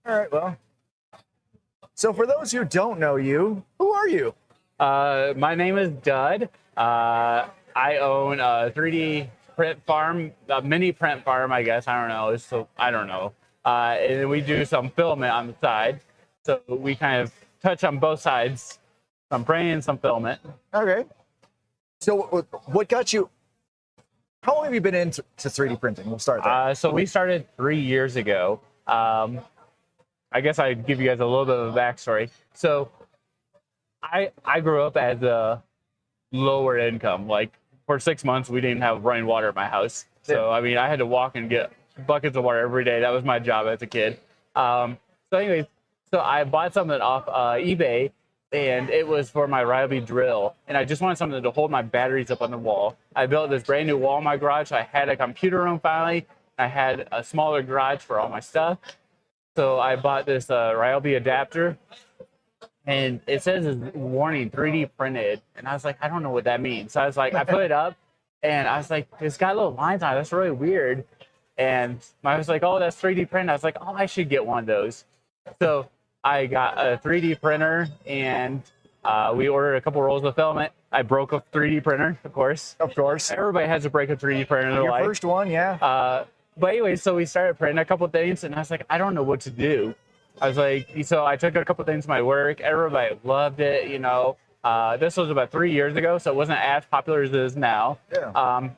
All right, well. So for those who don't know you, who are you? My name is Dud. I own a 3D print farm, a mini print farm, I guess. I don't know. So I don't know. And then we do some filament on the side. So we kind of touch on both sides, some printing and some filament. Okay. So what got you? How long have you been into 3D printing? We'll start there. So we started 3 years ago. I guess I'd give you guys a little bit of a backstory. So I grew up as a lower income. Like for 6 months, we didn't have running water at my house. So, I mean, I had to walk and get buckets of water every day. That was my job as a kid. So anyways, so I bought something off eBay, and it was for my Ryobi drill. And I just wanted something to hold my batteries up on the wall. I built this brand new wall in my garage. I had a computer room finally. I had a smaller garage for all my stuff. So I bought this Ryobi adapter, and it says it's warning 3D printed. And I was like, I don't know what that means. So I was like, I put it up, and I was like, it's got little lines on it. That's really weird. And I was like, oh, that's 3D printed. I was like, oh, I should get one of those. So I got a 3D printer, and we ordered a couple rolls of filament. I broke a 3D printer, of course. Of course. Everybody has to break a 3D printer in their life. Your first one, yeah. But anyway, so we started printing a couple things, and I was like, I don't know what to do. I was like, so I took a couple things to my work. Everybody loved it, you know. This was about 3 years ago, so it wasn't as popular as it is now. Yeah.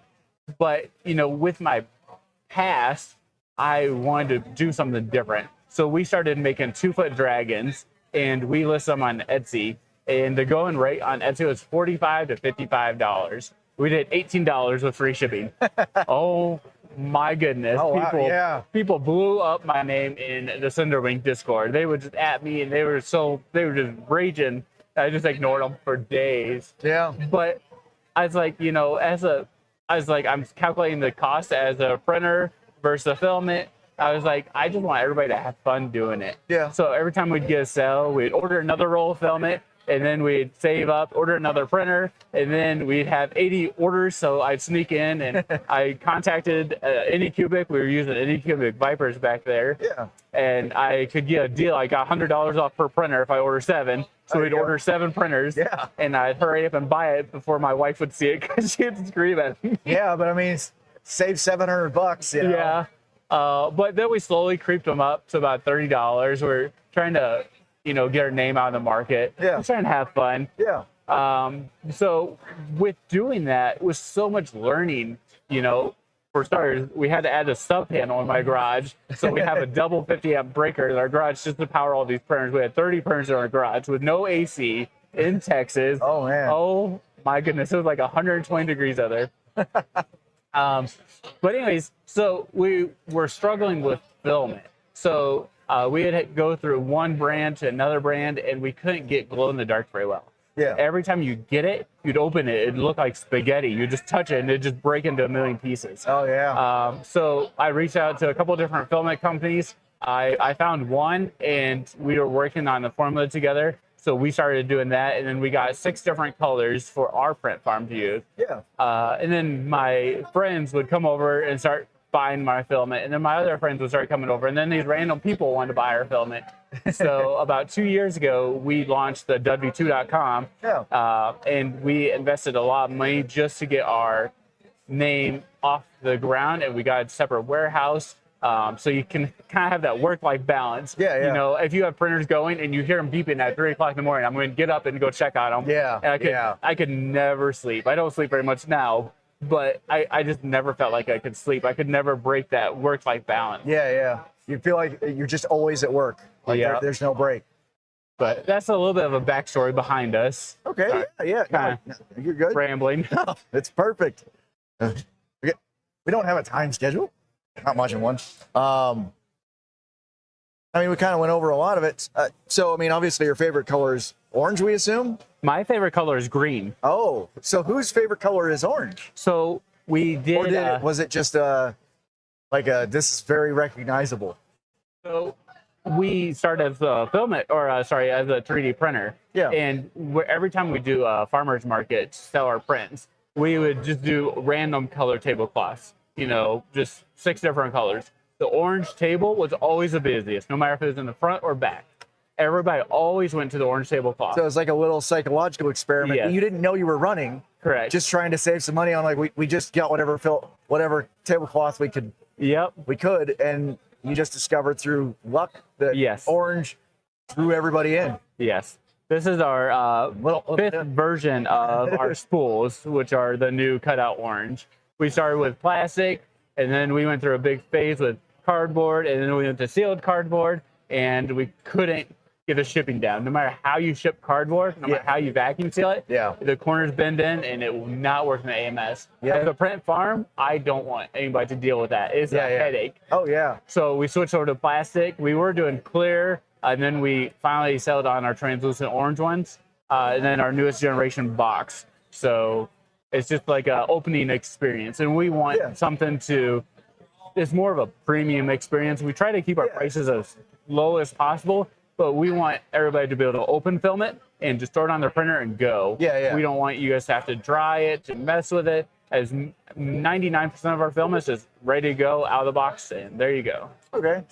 But, you know, with my past, I wanted to do something different. So we started making 2-foot dragons, and we list them on Etsy. And the going rate on Etsy was $45 to $55. We did $18 with free shipping. Oh my goodness. Oh, wow, yeah. People blew up my name in the Cinderwing Discord. They would just at me, and they were just raging. I just ignored them for days. Yeah. But I was like, you know, I'm calculating the cost as a printer versus a filament. I was like, I just want everybody to have fun doing it. Yeah. So every time we'd get a sale, we'd order another roll of filament, and then we'd save up, order another printer, and then we'd have 80 orders. So I'd sneak in, and I contacted Anycubic. We were using Anycubic Vipers back there. Yeah. And I could get a deal. I got $100 off per printer if I order 7. So we'd order 7 printers. Yeah. And I'd hurry up and buy it before my wife would see it, because she'd scream at me. Yeah, but I mean, save $700, you know? Yeah. But then we slowly creeped them up to about $30. We're trying to, you know, get our name out in the market. Yeah. We're trying to have fun. Yeah. So with doing that, it was so much learning, you know. For starters, we had to add a sub panel in my garage. So we have a double 50 amp breaker in our garage just to power all these printers. We had 30 printers in our garage with no AC in Texas. Oh, man. Oh, my goodness. It was like 120 degrees out there. But anyways, so we were struggling with filament. So we had to go through one brand to another brand, and we couldn't get glow in the dark very well. Yeah. Every time you get it, you'd open it, it'd look like spaghetti. You just touch it, and it'd just break into a million pieces. Oh, yeah. So I reached out to a couple of different filament companies. I found one, and we were working on the formula together. So we started doing that, and then we got 6 different colors for our print farm to use. Yeah. And then my friends would come over and start buying my filament, and then my other friends would start coming over, and then these random people wanted to buy our filament. So about 2 years ago, we launched the DudV2.com, and we invested a lot of money just to get our name off the ground, and we got a separate warehouse. So you can kind of have that work-life balance. Yeah, yeah. You know, if you have printers going and you hear them beeping at 3 o'clock in the morning, I'm going to get up and go check on them. Yeah, And I could never sleep. I don't sleep very much now, but I just never felt like I could sleep. I could never break that work-life balance. Yeah, yeah. You feel like you're just always at work. Like there's no break. But that's a little bit of a backstory behind us. Okay, yeah. No, you're good. Rambling. No, it's perfect. We don't have a time schedule. Not much in one. I mean, we kind of went over a lot of it. So, I mean, obviously your favorite color is orange, we assume? My favorite color is green. Oh, so whose favorite color is orange? So we did... Or was it just this is very recognizable? So we started as a filament, as a 3D printer. Yeah. And every time we do a farmer's market to sell our prints, we would just do random color tablecloths. You know, just 6 different colors. the orange table was always the busiest, no matter if it was in the front or back. Everybody always went to the orange tablecloth. So it was like a little psychological experiment. Yes. You didn't know you were running. Correct. Just trying to save some money on like we just got whatever tablecloth we could, and you just discovered through luck that Yes. orange drew everybody in. Yes. This is our fifth version of our spools, which are the new cutout orange. We started with plastic, and then we went through a big phase with cardboard, and then we went to sealed cardboard, and we couldn't get the shipping down. No matter how you ship cardboard, no matter how you vacuum seal it, the corners bend in, and it will not work in the AMS. As a print farm, I don't want anybody to deal with that. It's a headache. Oh, yeah. So we switched over to plastic. We were doing clear, and then we finally settled on our translucent orange ones, and then our newest generation box. So it's just like an opening experience, and we want something to, it's more of a premium experience. We try to keep our prices as low as possible, but we want everybody to be able to open film it and just throw it on their printer and go. We don't want you guys to have to dry it, to mess with it. As 99% of our film is just ready to go out of the box, and there you go. Okay.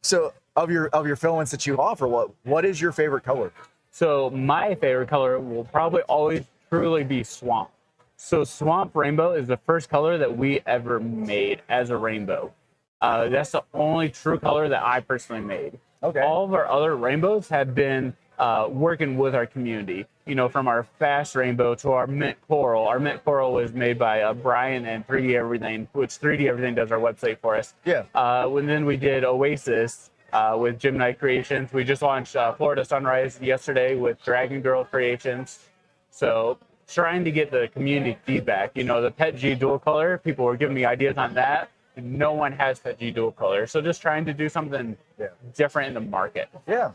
So of your filaments that you offer, what is your favorite color? So my favorite color will probably always truly be swamp. So swamp rainbow is the first color that we ever made as a rainbow. That's the only true color that I personally made. Okay. All of our other rainbows have been working with our community. You know, from our fast rainbow to our mint coral. Our mint coral was made by Brian and 3D Everything, which 3D Everything does our website for us. And then we did Oasis with Gemini Creations. We just launched Florida Sunrise yesterday with Dragon Girl Creations. So trying to get the community feedback. You know, the Pet G dual color, people were giving me ideas on that. No one has Pet G dual color. So just trying to do something different in the market. Yeah.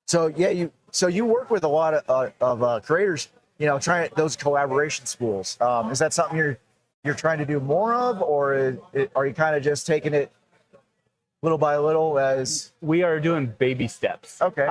So you work with a lot of creators, you know, trying those collaboration spools. Is that something you're trying to do more of, or are you kind of just taking it little by little as we are doing baby steps? Okay.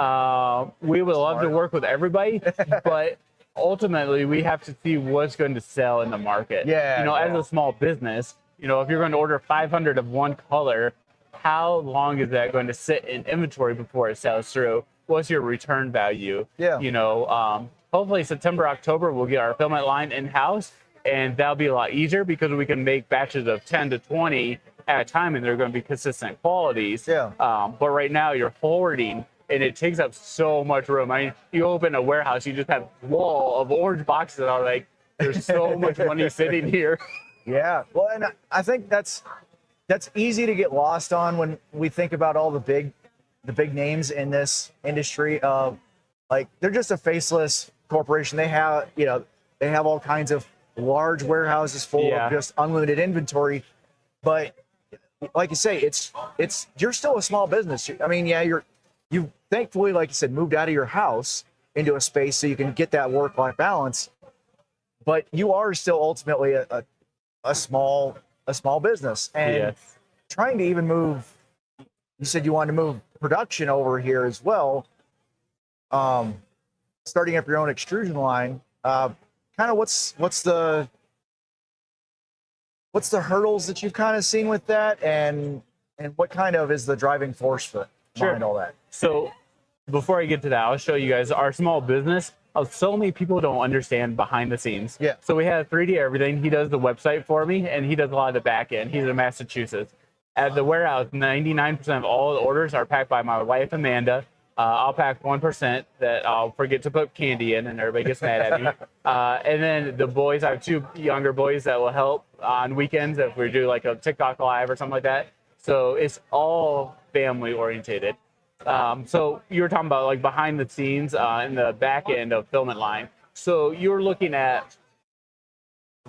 We would love to work with everybody, but ultimately we have to see what's going to sell in the market. You know, as a small business, you know, if you're going to order 500 of one color, how long is that going to sit in inventory before it sells through? What's your return value? You know, hopefully September, October, we'll get our filament line in-house, and that'll be a lot easier because we can make batches of 10 to 20 at a time, and they're going to be consistent qualities. But right now you're hoarding, and it takes up so much room. I mean, you open a warehouse, you just have a wall of orange boxes, and I'm like, there's so much money sitting here. Well, and I think that's easy to get lost on when we think about all the big names in this industry. Like, they're just a faceless corporation. They have all kinds of large warehouses full of just unlimited inventory. But like you say, you're still a small business. I mean, you thankfully, like you said, moved out of your house into a space so you can get that work-life balance. But you are still ultimately a small business, and trying to even move. You said you wanted to move production over here as well. Starting up your own extrusion line. Kind of what's the hurdles that you've kind of seen with that, and what kind of is the driving force behind all that? So before I get to that, I'll show you guys our small business. So many people don't understand behind the scenes. So we have 3D Everything. He does the website for me, and he does a lot of the back end. He's in Massachusetts. At the warehouse, 99% of all the orders are packed by my wife, Amanda. I'll pack 1% that I'll forget to put candy in, and everybody gets mad at me. And then the boys, I have two younger boys that will help on weekends if we do like a TikTok live or something like that. So it's all family orientated. So you were talking about like behind the scenes in the back end of filament line. So you're looking at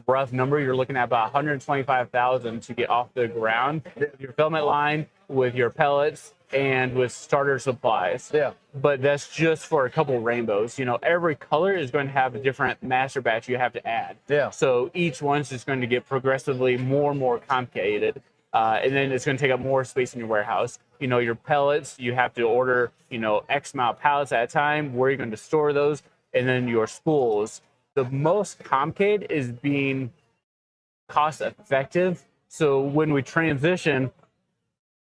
rough number, you're looking at about 125,000 to get off the ground with your filament line, with your pellets, and with starter supplies. But that's just for a couple rainbows. You know, every color is going to have a different master batch you have to add. So each one's just going to get progressively more and more complicated. And then it's going to take up more space in your warehouse. You know, your pellets, you have to order, you know, X amount of pallets at a time, where you're going to store those. And then your spools. The most complicated is being cost effective So when we transition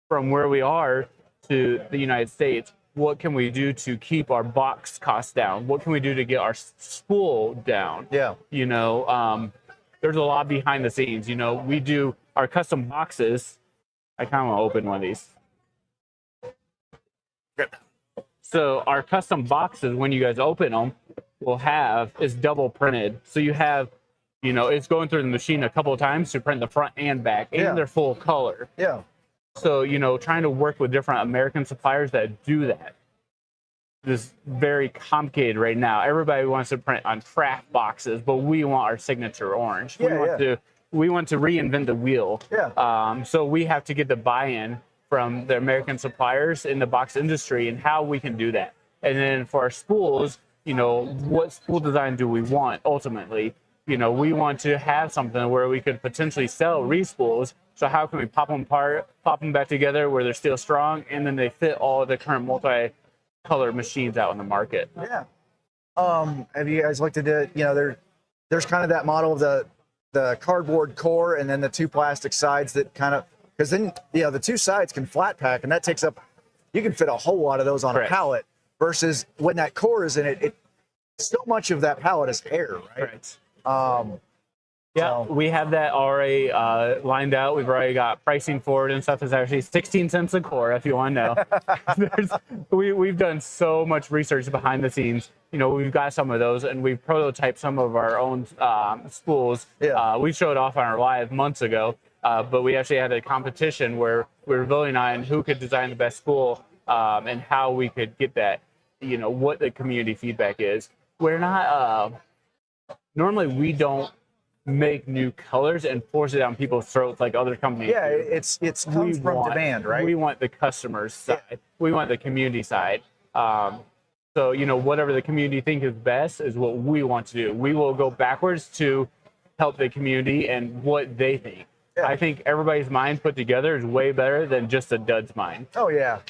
from where we are to the United States, what can we do to keep our box costs down? What can we do to get our spool down? Yeah. You know, there's a lot behind the scenes. You know, we do our custom boxes. I kind of want to open one of these. So our custom boxes, when you guys open them, will have is double printed. So you have, you know, it's going through the machine a couple of times to print the front and back, and they're full color. Yeah. So, you know, trying to work with different American suppliers that do that is very complicated right now. Everybody wants to print on craft boxes, but we want our signature orange. We want to reinvent the wheel. Yeah. So we have to get the buy-in from the American suppliers in the box industry and how we can do that. And then for our spools, you know, what spool design do we want ultimately? You know, we want to have something where we could potentially sell respools. So how can we pop them apart, pop them back together where they're still strong, and then they fit all the current multi-color machines out in the market? Yeah. Have you guys looked at it? You know, there's kind of that model of the cardboard core and then the two plastic sides that kind of, because then, you know, the two sides can flat pack, and that takes up, you can fit a whole lot of those on a pallet, versus when that core is in it, so much of that pallet is air, right? Yeah, we have that already lined out. We've already got pricing for it and stuff. It's actually 16 cents a core, if you want to know. We've done so much research behind the scenes. You know, we've got some of those, and we've prototyped some of our own spools. We showed off on our live months ago, but we actually had a competition where we were voting on who could design the best spool and how we could get that, you know, what the community feedback is. We're not, normally we don't make new colors and force it down people's throats like other companies do. It's comes from demand, right? We want the customer's side. We want the community side. So, you know, whatever the community think is best is what we want to do. We will go backwards to help the community and what they think. I think everybody's mind put together is way better than just a dud's mind. Oh yeah.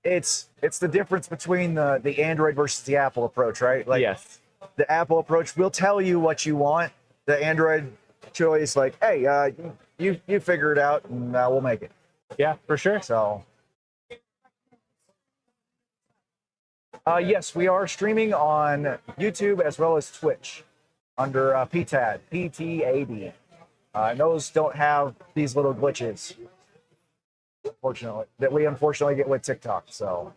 It's the difference between the Android versus the Apple approach, right? Like, yes. The Apple approach will tell you what you want. The Android choice, like, hey, you figure it out, and we'll make it. Yeah, for sure. So, yes, we are streaming on YouTube as well as Twitch under PTAD, PTAD. Those don't have these little glitches, unfortunately, that we unfortunately get with TikTok. So.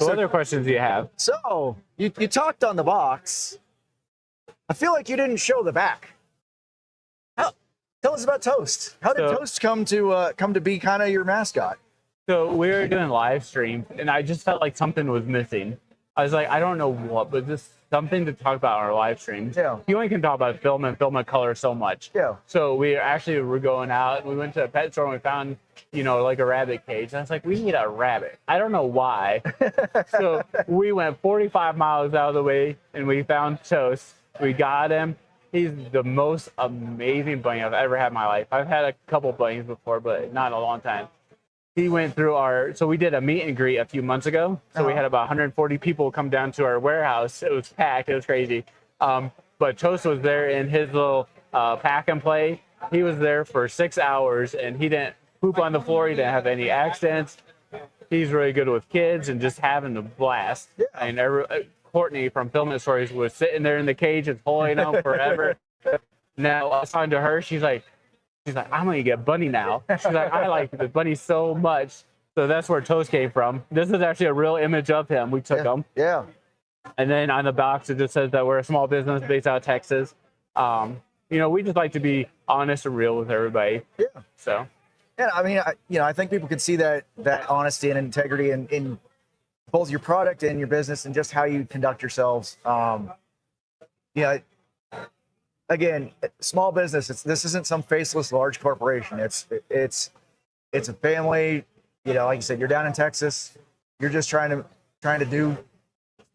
What other questions do you have? So you talked on the box. I feel like you didn't show the back. Tell us about Toast. How did Toast come to be kind of your mascot? So we were doing live stream, and I just felt like something was missing. I was like, I don't know what, but just something to talk about on our live streams. Yeah. You only can talk about film and color so much. Yeah. So we actually were going out, and we went to a pet store, and we found, you know, like a rabbit cage. And I was like, we need a rabbit. I don't know why. So we went 45 miles out of the way, and we found Toast. We got him. He's the most amazing bunny I've ever had in my life. I've had a couple bunnies before, but not in a long time. He went through so we did a meet and greet a few months ago. So we had about 140 people come down to our warehouse. It was packed. It was crazy. But Toast was there in his little pack and play. He was there for 6 hours, and he didn't poop on the floor. He didn't have any accidents. He's really good with kids and just having a blast. Yeah. And Courtney from Filament Stories was sitting there in the cage and pulling him forever. Now I was talking to her. She's like, I'm gonna get Bunny now. She's like, I like the Bunny so much. So that's where Toast came from. This is actually a real image of him. We took him. Yeah. And then on the box, it just says that we're a small business based out of Texas. You know, we just like to be honest and real with everybody. Yeah. So. Yeah, I mean, I think people can see that honesty and integrity in both your product and your business and just how you conduct yourselves. Again, small business. This isn't some faceless large corporation. It's a family. You know, like you said, you're down in Texas. You're just trying to do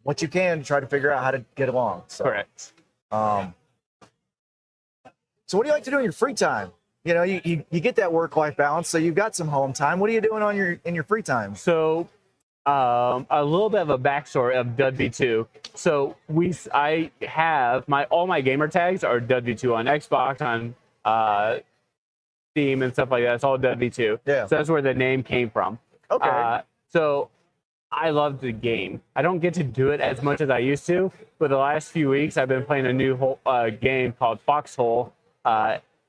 what you can to try to figure out how to get along. So, correct. So what do you like to do in your free time? You know, you get that work-life balance, so you've got some home time. What are you doing in your free time? So A little bit of a backstory of DudV2. So I have all my gamer tags are DudV2 on Xbox, on Steam and stuff like that. It's all DudV2. Yeah. So that's where the name came from. Okay. So I love the game. I don't get to do it as much as I used to, but the last few weeks I've been playing a new game called Foxhole.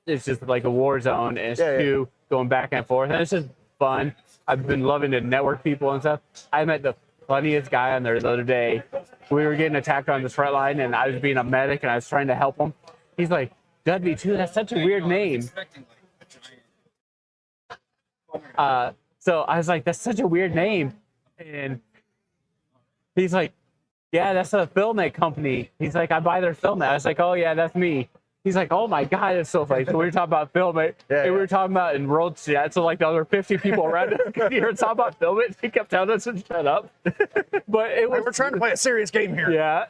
It's just like a war zone, and it's two going back and forth, and it's just fun. I've been loving to network people and stuff. I met the funniest guy on there the other day. We were getting attacked on this front line, and I was being a medic, and I was trying to help him. He's like, "DudV2, that's such a weird name." So I was like, "That's such a weird name," and he's like, "Yeah, that's a filmic company." He's like, "I buy their film." I was like, "Oh yeah, that's me." He's like, "Oh my God, it's so funny." So we were talking about film it, and we were talking about in road chat. So like the other 50 people around us could hear us talk about film it. He kept telling us to shut up. But it was, we're trying to play a serious game here. Yeah.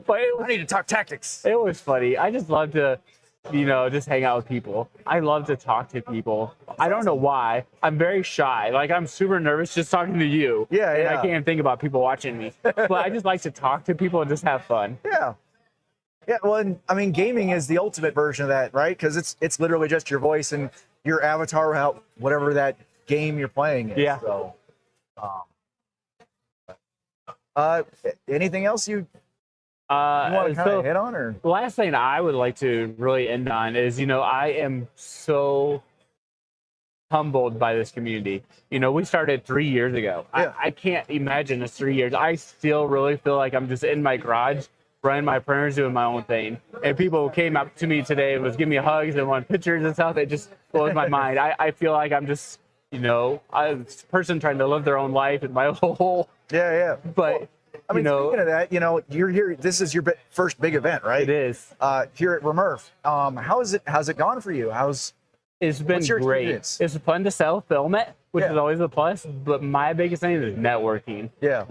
But I need to talk tactics. It was funny. I just love to, just hang out with people. I love to talk to people. I don't know why. I'm very shy. Like I'm super nervous just talking to you. Yeah, and I can't think about people watching me. But I just like to talk to people and just have fun. Yeah. Yeah, well, and, I mean, gaming is the ultimate version of that, right? Because it's literally just your voice and your avatar, whatever that game you're playing is. Yeah. So, anything else you want to kind of hit on, or the last thing I would like to really end on is, I am so humbled by this community. We started 3 years ago. Yeah. I can't imagine this 3 years. I still really feel like I'm just in my garage running my printers, doing my own thing. And people came up to me today and was giving me hugs and wanted pictures and stuff. It just blows my mind. I feel like I'm just, a person trying to live their own life in my hole. Yeah. But well, I mean, speaking of that, you're here. This is your first big event, right? It is. Here at RMRRF. How's it gone for you? It's been great. It's fun to sell film it, which is always a plus. But my biggest thing is networking. Yeah.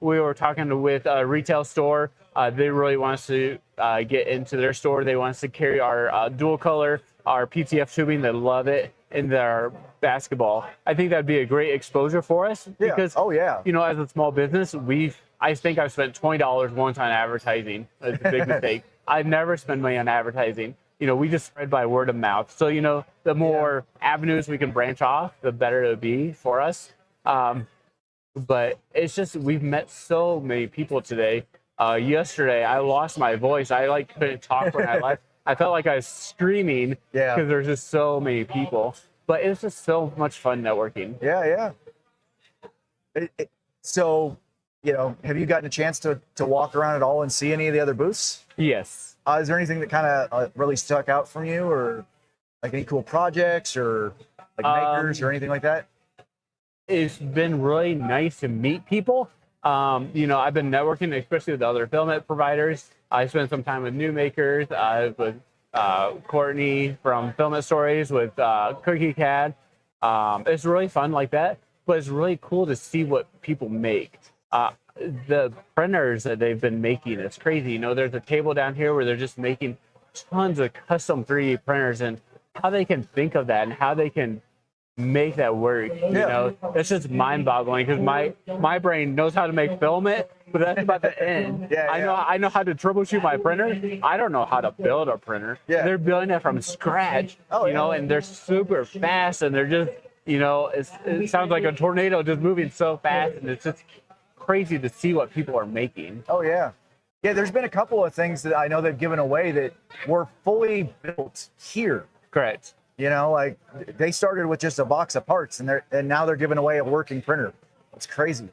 We were talking with a retail store. They really want us to get into their store. They want us to carry our dual color, our PTF tubing. They love it in their basketball. I think that'd be a great exposure for us because, as a small business, I think I've spent $20 once on advertising. That's a big mistake. I've never spent money on advertising. We just spread by word of mouth. So, the more avenues we can branch off, the better it'll be for us. But it's just, we've met so many people today. Yesterday, I lost my voice. I couldn't talk when I left. I felt like I was screaming because there's just so many people. But it's just so much fun networking. Yeah. So, have you gotten a chance to walk around at all and see any of the other booths? Yes. Is there anything that kind of really stuck out from you, or like any cool projects or like makers or anything like that? It's been really nice to meet people. I've been networking, especially with other filament providers. I spent some time with new makers, with Courtney from Filament Stories, with Cookie CAD. It's really fun like that, but it's really cool to see what people make. The printers that they've been making, it's crazy. There's a table down here where they're just making tons of custom 3D printers, and how they can think of that and how they can make that work. It's just mind-boggling because my brain knows how to make filament, but that's about the end. I know how to troubleshoot my printer. I don't know how to build a printer. They're building it from scratch. And they're super fast, and they're just it sounds like a tornado just moving so fast, and it's just crazy to see what people are making. Yeah, there's been a couple of things that I know they've given away that were fully built here. Correct. Like they started with just a box of parts, and now they're giving away a working printer. It's crazy.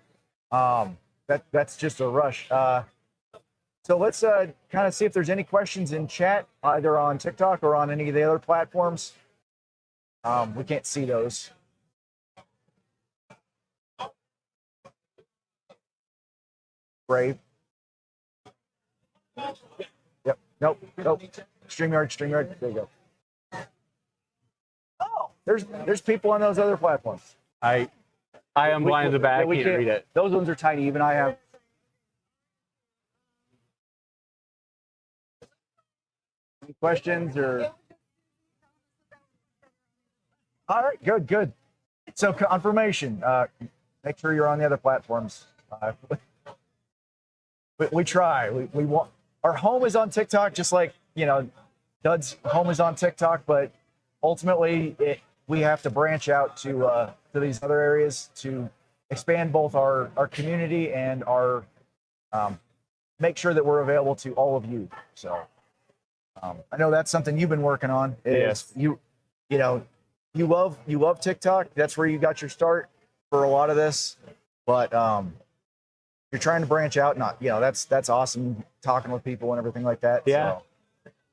That's just a rush. So let's kind of see if there's any questions in chat, either on TikTok or on any of the other platforms. We can't see those. Brave. Yep. Nope. StreamYard. There you go. Oh, there's people on those other platforms. I am blind in the back. We can't read it. Those ones are tiny. Even I have. Any questions or? All right. Good. So confirmation. make sure you're on the other platforms. We try. We want our home is on TikTok, just like Dud's home is on TikTok, but ultimately we have to branch out to these other areas to expand both our community and our make sure that we're available to all of you. So I know that's something you've been working on. Yes. You love TikTok. That's where you got your start for a lot of this, but you're trying to branch out. Not that's awesome, talking with people and everything like that. Yeah. So.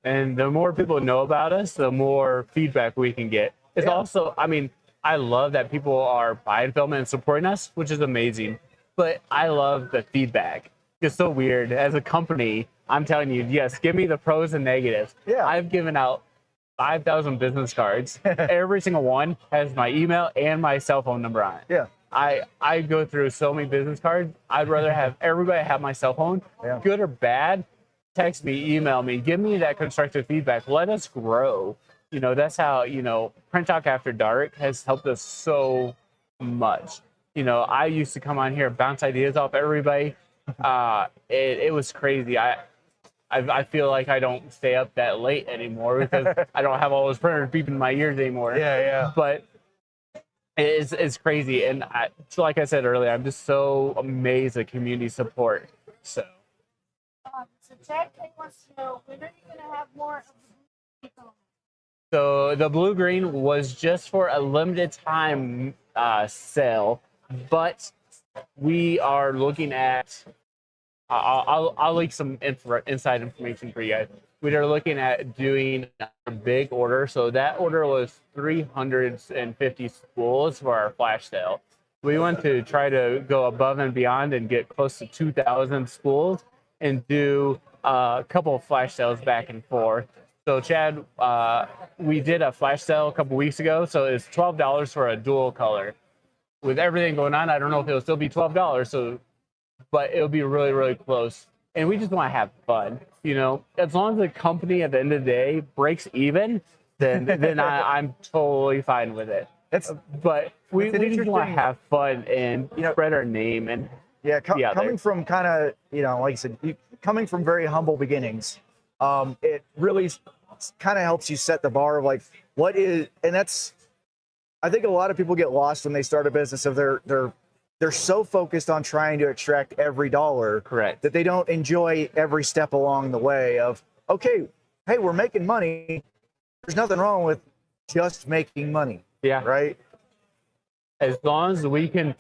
And the more people know about us, the more feedback we can get. It's also, I mean, I love that people are buying film and supporting us, which is amazing. But I love the feedback. It's so weird. As a company, I'm telling you, yes, give me the pros and negatives. Yeah. I've given out 5,000 business cards. Every single one has my email and my cell phone number on it. Yeah. I go through so many business cards. I'd rather have everybody have my cell phone, good or bad. Text me, email me, give me that constructive feedback. Let us grow. That's how, Print Talk After Dark has helped us so much. I used to come on here, bounce ideas off everybody. It was crazy. I feel like I don't stay up that late anymore because I don't have all those printers beeping in my ears anymore. Yeah. But it's crazy. And so like I said earlier, I'm just so amazed at community support. So Chad wants to know, when are you going to have more of the people? So the blue green was just for a limited time sale, but we are looking at. I'll leak some inside information for you guys. We are looking at doing a big order. So that order was 350 spools for our flash sale. We want to try to go above and beyond and get close to 2,000 spools and do a couple of flash sales back and forth. So Chad, we did a flash sale a couple weeks ago. So it's $12 for a dual color. With everything going on, I don't know if it'll still be $12. So, but it'll be really, really close. And we just want to have fun. As long as the company at the end of the day breaks even, then I'm totally fine with it. But we just want to have fun and spread our name and coming from kind of like I said, coming from very humble beginnings, it really kind of helps you set the bar of like what is, and that's, I think a lot of people get lost when they start a business of they're so focused on trying to extract every dollar, correct, that they don't enjoy every step along the way of, okay, hey, we're making money. There's nothing wrong with just making money. Yeah. Right. As long as we can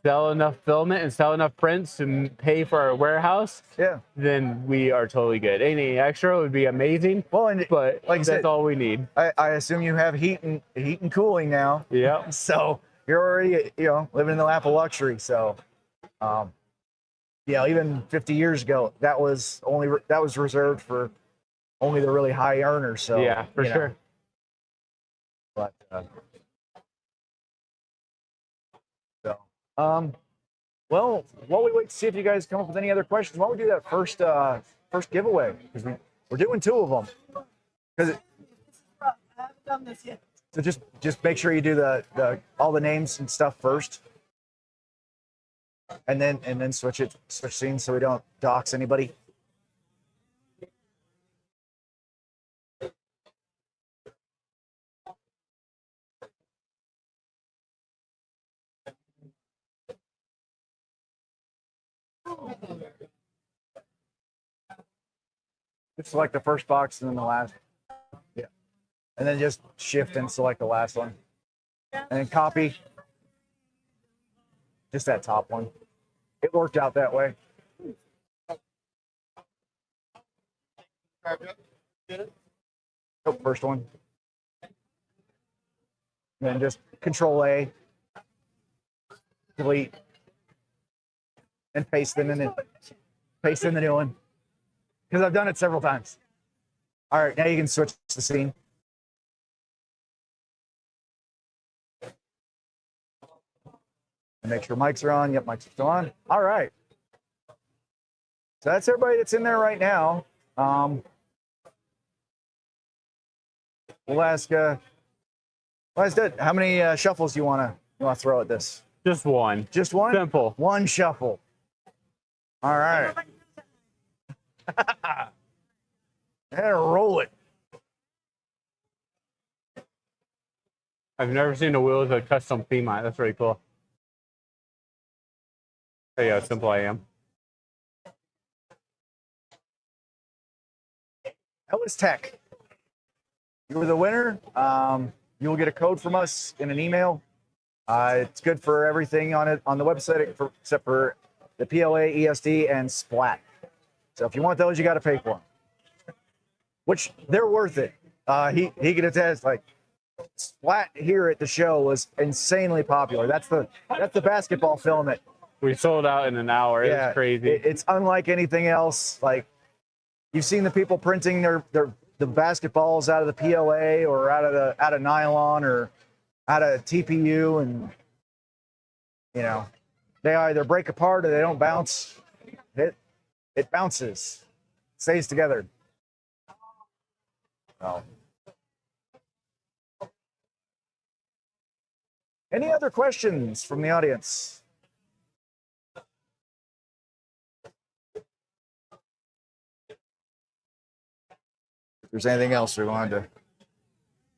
sell enough filament and sell enough prints to pay for our warehouse, then we are totally good. Any extra would be amazing. Well, but like that's all we need. I assume you have heat and cooling now. Yeah. So you're already living in the lap of luxury. So, even 50 years ago, that was reserved for only the really high earners. So yeah, for sure. But well, while we wait to see if you guys come up with any other questions, why don't we do that first giveaway, because we're doing 2 of them. Because I haven't done this yet. So just make sure you do the all the names and stuff first, and then switch scenes so we don't dox anybody. Just select the first box and then the last. Yeah. And then just shift and select the last one. And then copy just that top one. It worked out that way. Oh, first one. And then just Control A, delete, and paste in the new one. Because I've done it several times. All right, now you can switch the scene. And make sure mics are on. Yep, mics are still on. All right. So that's everybody that's in there right now. We'll ask Dud, how many shuffles do you want to throw at this? Just one. Just one? Simple. One shuffle. All right. And roll it. I've never seen a wheel with a custom theme on it. That's really cool. There you go, how simple I am. Ellis Tech. You were the winner. You will get a code from us in an email. It's good for everything on it on the website except for the PLA, ESD, and Splat. So if you want those, you got to pay for them, which they're worth it. He can attest. Like Splat here at the show was insanely popular. That's the basketball filament. We sold out in an hour. It was crazy. It's unlike anything else. Like you've seen the people printing the basketballs out of the PLA or out of nylon or out of TPU, and you know they either break apart or they don't bounce. It bounces, stays together. Oh. Any other questions from the audience? If there's anything else we wanted to.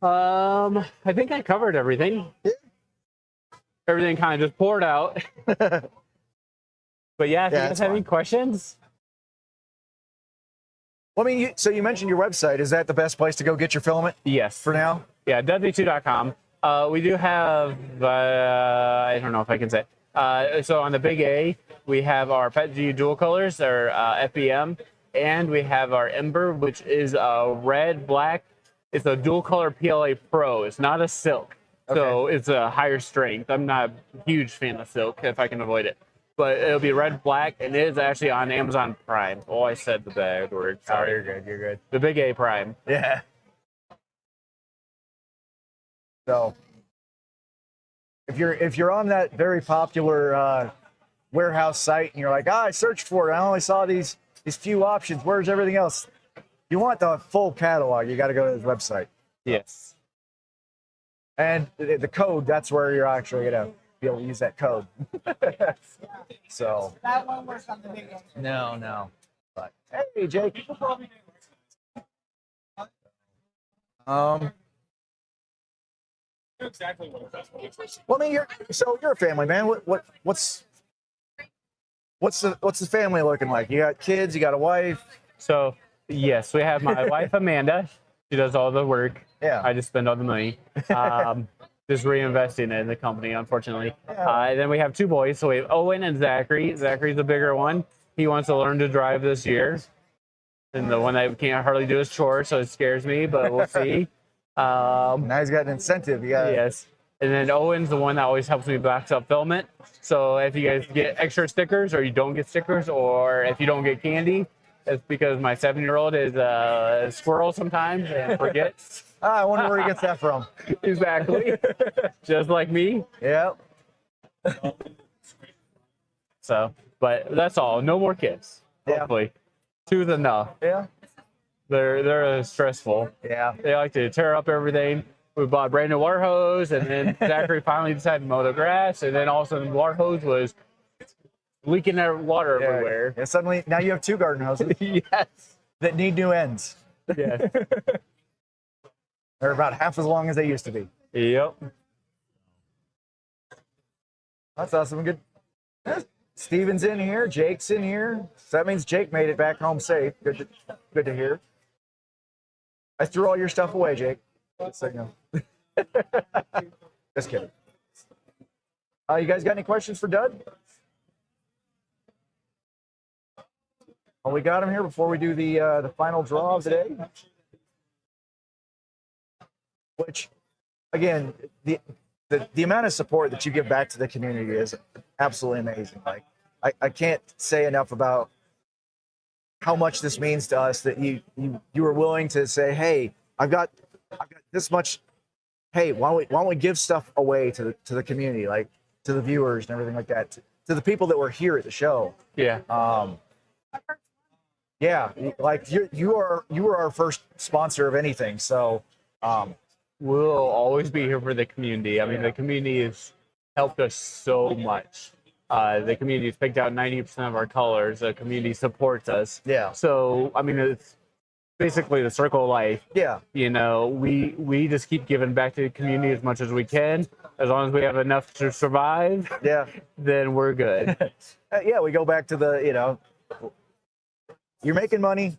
I think I covered everything. Yeah. Everything kind of just poured out. But yeah, if you guys have any questions. Well, I mean, so you mentioned your website. Is that the best place to go get your filament? Yes. For now? Yeah, DudV2.com. We do have, I don't know if I can say. So on the Big A, we have our PTAD dual colors, our FBM, and we have our Ember, which is red, black. It's a dual color PLA Pro. It's not a silk. Okay. So it's a higher strength. I'm not a huge fan of silk if I can avoid it. But it'll be red, black, and it is actually on Amazon Prime. Oh, I said the bad word. Sorry. Oh, you're good. You're good. The Big A Prime. Yeah. So if you're on that very popular warehouse site and you're like, I searched for it, I only saw these few options. Where's everything else? You want the full catalog, you got to go to the website. Yes. And the code, that's where you're actually going to be able to use that code. So That won't work on the big one. no. But hey, Jake. Exactly what it is. Well, I mean, you're a family man. What's the family looking like? You got kids, you got a wife. So, yes, we have my wife, Amanda. She does all the work. Yeah. I just spend all the money. Just reinvesting in the company, unfortunately. Yeah. And then we have two boys. So we have Owen and Zachary. Zachary's the bigger one. He wants to learn to drive this year. And the one that can't hardly do his chores, so it scares me, but we'll see. Now he's got an incentive. Yes. And then Owen's the one that always helps me box up filament. So if you guys get extra stickers or you don't get stickers or if you don't get candy, it's because my 7-year-old is a squirrel sometimes and forgets. I wonder where he gets that from. Exactly. Just like me. Yeah. So, but that's all. No more kids. Yeah. Hopefully. Two's enough. Yeah. They're stressful. Yeah. They like to tear up everything. We bought a brand new water hose, and then Zachary finally decided to mow the grass, and then all of a sudden the water hose was leaking their water everywhere. Yeah. Suddenly, now you have 2 garden hoses Yes. that need new ends. Yes. They're about half as long as they used to be. Yep. That's awesome. Good. Steven's in here. Jake's in here. So that means Jake made it back home safe. Good to hear. I threw all your stuff away, Jake. Just so you know. Just kidding. You guys got any questions for Dud? Well, we got him here before we do the final draw of the day. Which, again, the amount of support that you give back to the community is absolutely amazing. Like, I can't say enough about how much this means to us that you were willing to say, hey, I've got this much. Hey, why don't we give stuff away to the community, like to the viewers and everything like that, to the people that were here at the show. Yeah. Yeah, like you were our first sponsor of anything, so We'll always be here for the community. I mean, the community is helped us so much. The community's picked out 90% of our colors. The community supports us. Yeah. So, I mean, it's basically the circle of life. Yeah. You know, we just keep giving back to the community as much as we can. As long as we have enough to survive, Yeah. then we're good. Yeah, we go back to the, you're making money,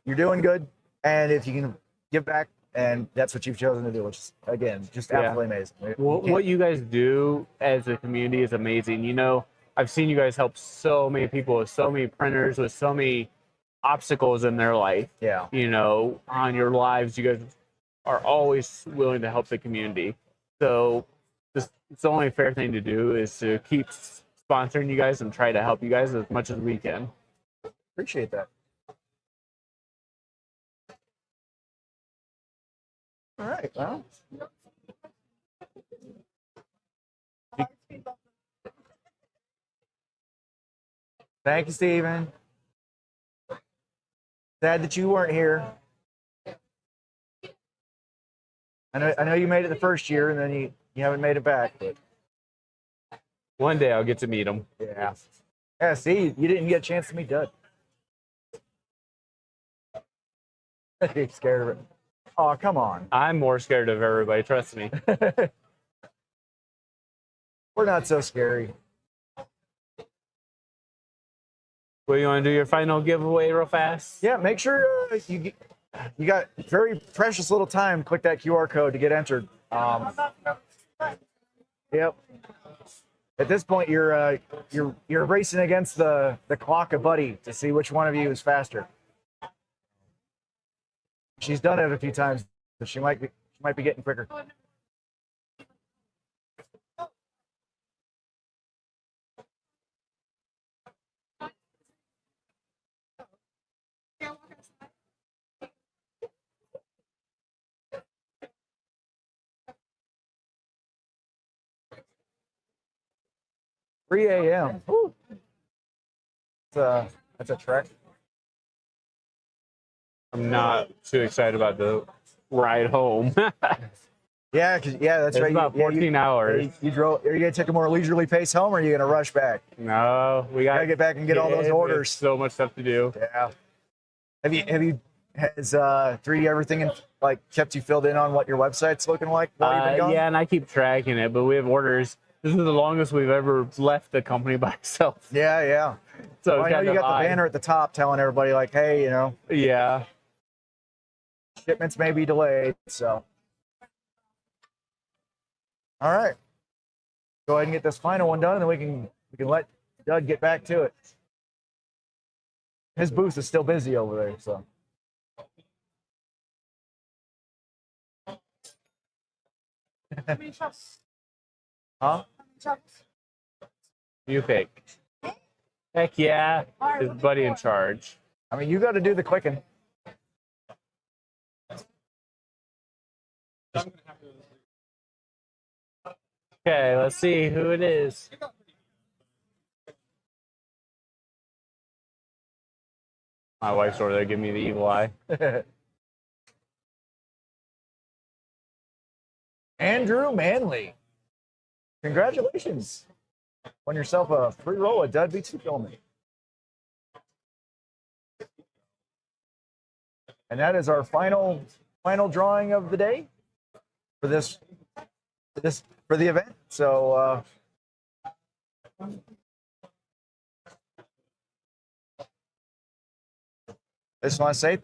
you're doing good, and if you can give back, and that's what you've chosen to do, which is, again, just absolutely amazing. What you guys do as a community is amazing. You know, I've seen you guys help so many people with so many printers, with so many obstacles in their life. Yeah. You know, on your lives, you guys are always willing to help the community. So it's the only fair thing to do is to keep sponsoring you guys and try to help you guys as much as we can. Appreciate that. All right. Well, thank you, Stephen. Sad that you weren't here. I know you made it the first year, and then you haven't made it back. But One day I'll get to meet them. yeah. Yeah, see, you didn't get a chance to meet Dud. He's scared of it. Oh, come on. I'm more scared of everybody, trust me. We're not so scary. Well, you want to do your final giveaway real fast? Yeah, make sure you got very precious little time. Click that QR code to get entered. Yep. At this point, you're racing against the clock of Buddy to see which one of you is faster. She's done it a few times, so she might be getting quicker. Three a.m. Woo. That's a trek. I'm not too excited about the ride home. Yeah, that's It's right. about 14 hours. You drove. Are you gonna take a more leisurely pace home, or are you gonna rush back? No, we Gotta get back and get all those orders. So much stuff to do. Yeah. Has 3D everything kept you filled in on what your website's looking like while you've been gone? Yeah, and I keep tracking it, but we have orders. This is the longest we've ever left the company by itself. Yeah. So Well, I know you got the banner at the top telling everybody hey, Yeah. shipments may be delayed. So, all right, go ahead and get this final one done, and then we can let Doug get back to it. His booth is still busy over there. So. Huh? You pick. Heck yeah. His buddy in charge. I mean, you got to do the clicking. Okay, let's see who it is. My wife's over there giving me the evil eye. Andrew Manley. Congratulations. Won yourself a free roll of DudV2 filming. And that is our final drawing of the day for the event. So I just want to say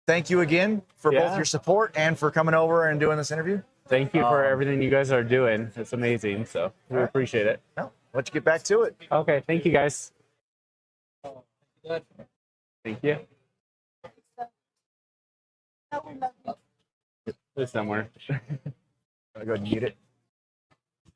thank you again for both your support and for coming over and doing this interview. Thank you for everything you guys are doing. It's amazing. So we appreciate it. Well, let's get back to it. Okay. Thank you, guys. Thank you. There's somewhere. I'll go ahead and mute it.